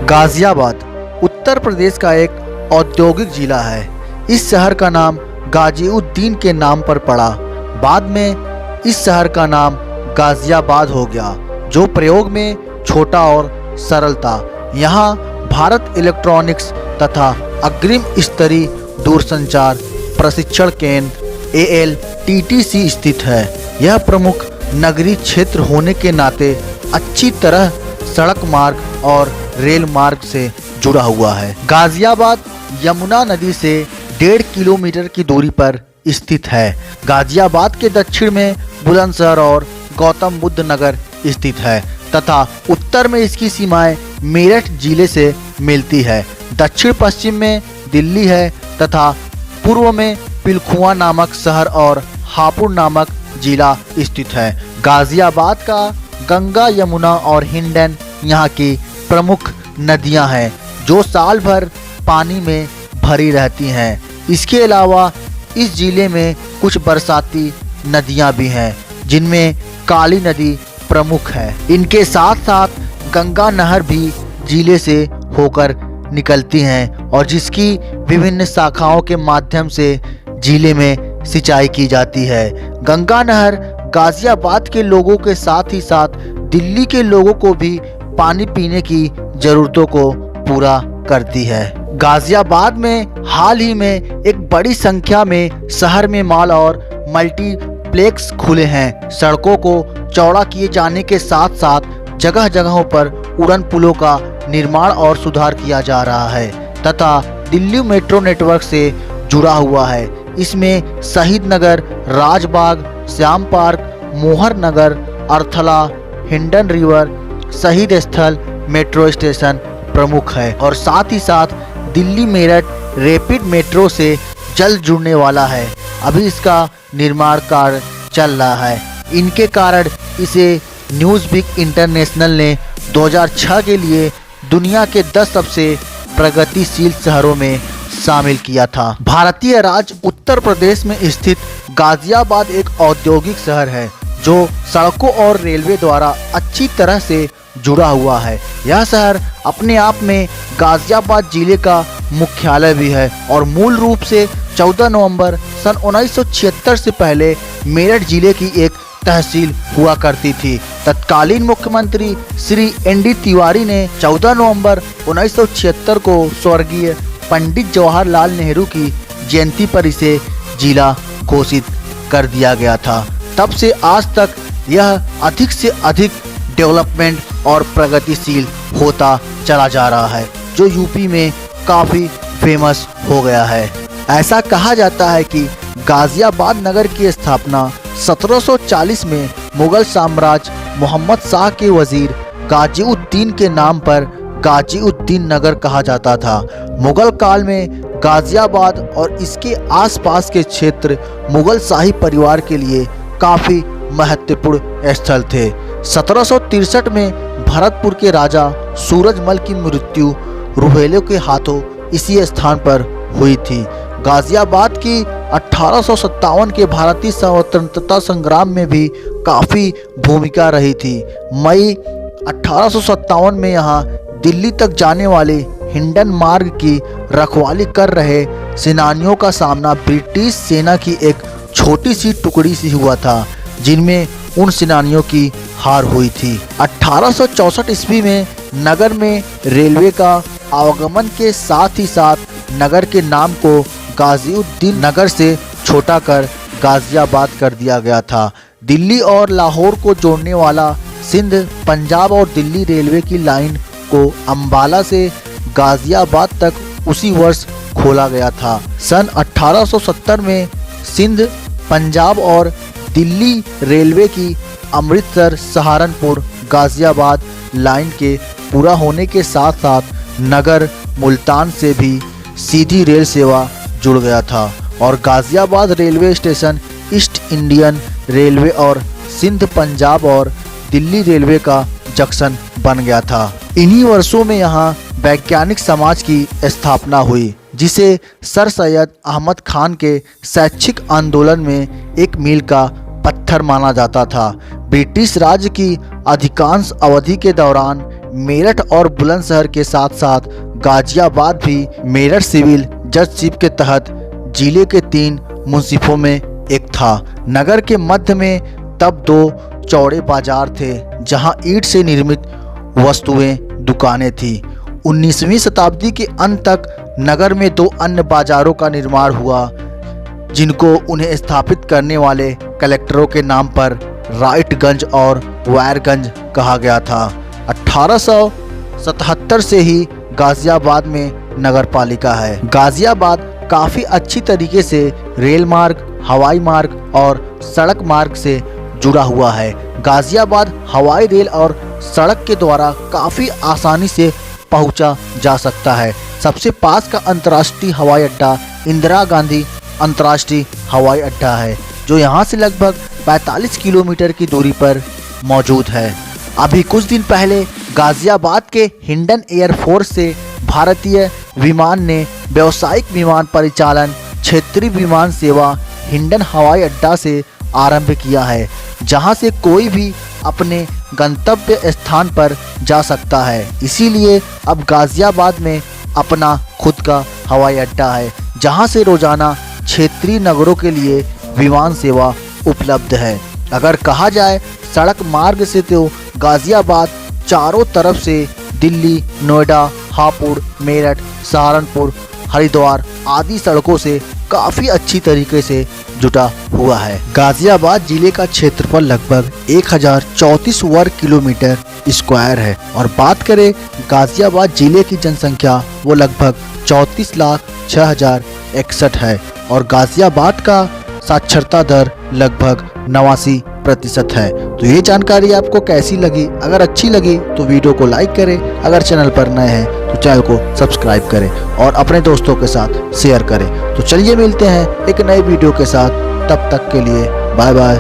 गाजियाबाद उत्तर प्रदेश का एक औद्योगिक जिला है। इस शहर का नाम गाजीउद्दीन के नाम पर पड़ा। बाद में इस शहर का नाम गाजियाबाद हो गया, जो प्रयोग में छोटा और सरल था। यहाँ भारत इलेक्ट्रॉनिक्स तथा अग्रिम स्तरीय दूरसंचार प्रशिक्षण केंद्र ALTTC स्थित है। यह प्रमुख नगरीय क्षेत्र होने के नाते अच्छी तरह सड़क मार्ग और रेल मार्ग से जुड़ा हुआ है। गाजियाबाद यमुना नदी से 1.5 किलोमीटर की दूरी पर स्थित है। गाजियाबाद के दक्षिण में बुलंदशहर और गौतम बुद्ध नगर स्थित है तथा उत्तर में इसकी सीमाएं मेरठ जिले से मिलती है। दक्षिण पश्चिम में दिल्ली है तथा पूर्व में पिलखुआ नामक शहर और हापुड़ नामक जिला स्थित है। गाजियाबाद का गंगा, यमुना और हिंडन यहाँ की प्रमुख नदियाँ हैं, जो साल भर पानी में भरी रहती हैं। इसके अलावा इस जिले में कुछ बरसाती नदियाँ भी हैं, जिनमें काली नदी प्रमुख है। इनके साथ साथ गंगा नहर भी जिले से होकर निकलती हैं और जिसकी विभिन्न शाखाओं के माध्यम से जिले में सिंचाई की जाती है। गंगा नहर गाजियाबाद के लोगों के साथ ही साथ दिल्ली के लोगों को भी पानी पीने की जरूरतों को पूरा करती है। गाजियाबाद में हाल ही में एक बड़ी संख्या में शहर में मॉल और मल्टीप्लेक्स खुले हैं। सड़कों को चौड़ा किए जाने के साथ साथ जगह जगहों पर उड़न पुलों का निर्माण और सुधार किया जा रहा है तथा दिल्ली मेट्रो नेटवर्क से जुड़ा हुआ है। इसमें शहीद नगर, राजबाग, श्याम पार्क, मोहर नगर, अर्थला, हिंडन रिवर, शहीद स्थल, मेट्रो स्टेशन प्रमुख है और साथ ही साथ दिल्ली मेरठ रैपिड मेट्रो से जल्द जुड़ने वाला है। अभी इसका निर्माण कार्य चल रहा है। इनके कारण इसे न्यूज़वीक इंटरनेशनल ने 2006 के लिए दुनिया के 10 सबसे प्रगतिशील शहरों में शामिल किया था। भारतीय राज्य उत्तर प्रदेश में स्थित गाजियाबाद एक औद्योगिक शहर है, जो सड़कों और रेलवे द्वारा अच्छी तरह से जुड़ा हुआ है। यह शहर अपने आप में गाजियाबाद जिले का मुख्यालय भी है और मूल रूप से 14 नवंबर सन 1976 से पहले मेरठ जिले की एक तहसील हुआ करती थी। तत्कालीन मुख्यमंत्री श्री ND तिवारी ने 14 नवंबर 1976 को स्वर्गीय पंडित जवाहरलाल नेहरू की जयंती पर इसे जिला घोषित कर दिया गया था। तब से आज तक यह अधिक से अधिक डेवलपमेंट और प्रगतिशील होता चला जा रहा है, जो यूपी में काफ़ी फेमस हो गया है। ऐसा कहा जाता है कि गाजियाबाद नगर की स्थापना 1740 में मुगल साम्राज्य मोहम्मद शाह के वजीर गाजीउद्दीन के नाम पर गाजीउद्दीन नगर कहा जाता था। मुगल काल में गाजियाबाद और इसके आसपास के क्षेत्र मुगल शाही परिवार के लिए काफ़ी महत्वपूर्ण स्थल थे। 1763 में भरतपुर के राजा सूरजमल की मृत्यु रुहेलों के हाथों इसी स्थान पर हुई थी। गाजियाबाद की 1857 के भारतीय स्वतंत्रता संग्राम में भी काफ़ी भूमिका रही थी। मई 1857 में यहाँ दिल्ली तक जाने वाले हिंडन मार्ग की रखवाली कर रहे सेनानियों का सामना ब्रिटिश सेना की एक छोटी सी टुकड़ी से हुआ था, जिनमें उन सेनानियों की हार हुई थी। 1864 ईस्वी में नगर में रेलवे का आवागमन के साथ ही साथ नगर के नाम को गाजीउद्दीन नगर से छोटा कर गाजियाबाद कर दिया गया था। दिल्ली और लाहौर को जोड़ने वाला सिंध, पंजाब और दिल्ली रेलवे की लाइन को अंबाला से गाजियाबाद तक उसी वर्ष खोला गया था। सन 1870 में सिंध, पंजाब और दिल्ली रेलवे की अमृतसर, सहारनपुर, गाजियाबाद लाइन के पूरा होने के साथ साथ नगर मुल्तान से भी सीधी रेल सेवा जुड़ गया था और Ghaziabad railway station east Indian railway और सिंध, पंजाब और दिल्ली रेलवे का जंक्शन बन गया था। इन्हीं वर्षों में यहाँ वैज्ञानिक समाज की स्थापना हुई, जिसे सर सैयद अहमद खान के शैक्षिक आंदोलन में एक मील का पत्थर माना जाता था। ब्रिटिश राज की अधिकांश अवधि के दौरान मेरठ और बुलंदशहर के साथ साथ गाजियाबाद भी मेरठ सिविल जजशिप के तहत जिले के 3 मुंसिफों में एक था। नगर के मध्य में तब 2 चौड़े बाजार थे जहां ईंट से निर्मित वस्तुएं दुकानें थी। 19वीं शताब्दी के अंत तक नगर में 2 अन्य बाजारों का निर्माण हुआ जिनको उन्हें स्थापित करने वाले कलेक्टरों के नाम पर राइटगंज और वायरगंज कहा गया था। 1877 से ही गाजियाबाद में नगर पालिका है। गाजियाबाद काफ़ी अच्छी तरीके से रेल मार्ग, हवाई मार्ग और सड़क मार्ग से जुड़ा हुआ है। गाजियाबाद हवाई, रेल और सड़क के द्वारा काफ़ी आसानी से पहुंचा जा सकता है। सबसे पास का अंतर्राष्ट्रीय हवाई अड्डा इंदिरा गांधी अंतर्राष्ट्रीय हवाई अड्डा है जो यहां से लगभग 45 किलोमीटर की दूरी पर मौजूद है। अभी कुछ दिन पहले गाजियाबाद के हिंडन एयरफोर्स से भारतीय विमान ने व्यावसायिक विमान परिचालन क्षेत्रीय विमान सेवा हिंडन हवाई अड्डा से आरंभ किया है, जहां से कोई भी अपने गंतव्य स्थान पर जा सकता है। इसीलिए अब गाजियाबाद में अपना खुद का हवाई अड्डा है जहां से रोजाना क्षेत्रीय नगरों के लिए विमान सेवा उपलब्ध है। अगर कहा जाए सड़क मार्ग से तो गाजियाबाद चारों तरफ से दिल्ली, नोएडा, हापुड़, मेरठ, सहारनपुर, हरिद्वार आदि सड़कों से काफ़ी अच्छी तरीके से जुटा हुआ है। गाजियाबाद जिले का क्षेत्रफल लगभग 1034 वर्ग किलोमीटर स्क्वायर है और बात करें गाजियाबाद जिले की जनसंख्या वो लगभग 34,06,061 है और गाजियाबाद का साक्षरता दर लगभग 89% है। तो ये जानकारी आपको कैसी लगी? अगर अच्छी लगी तो वीडियो को लाइक करें, अगर चैनल पर नए हैं तो चैनल को सब्सक्राइब करें और अपने दोस्तों के साथ शेयर करें। तो चलिए मिलते हैं एक नए वीडियो के साथ, तब तक के लिए बाय बाय।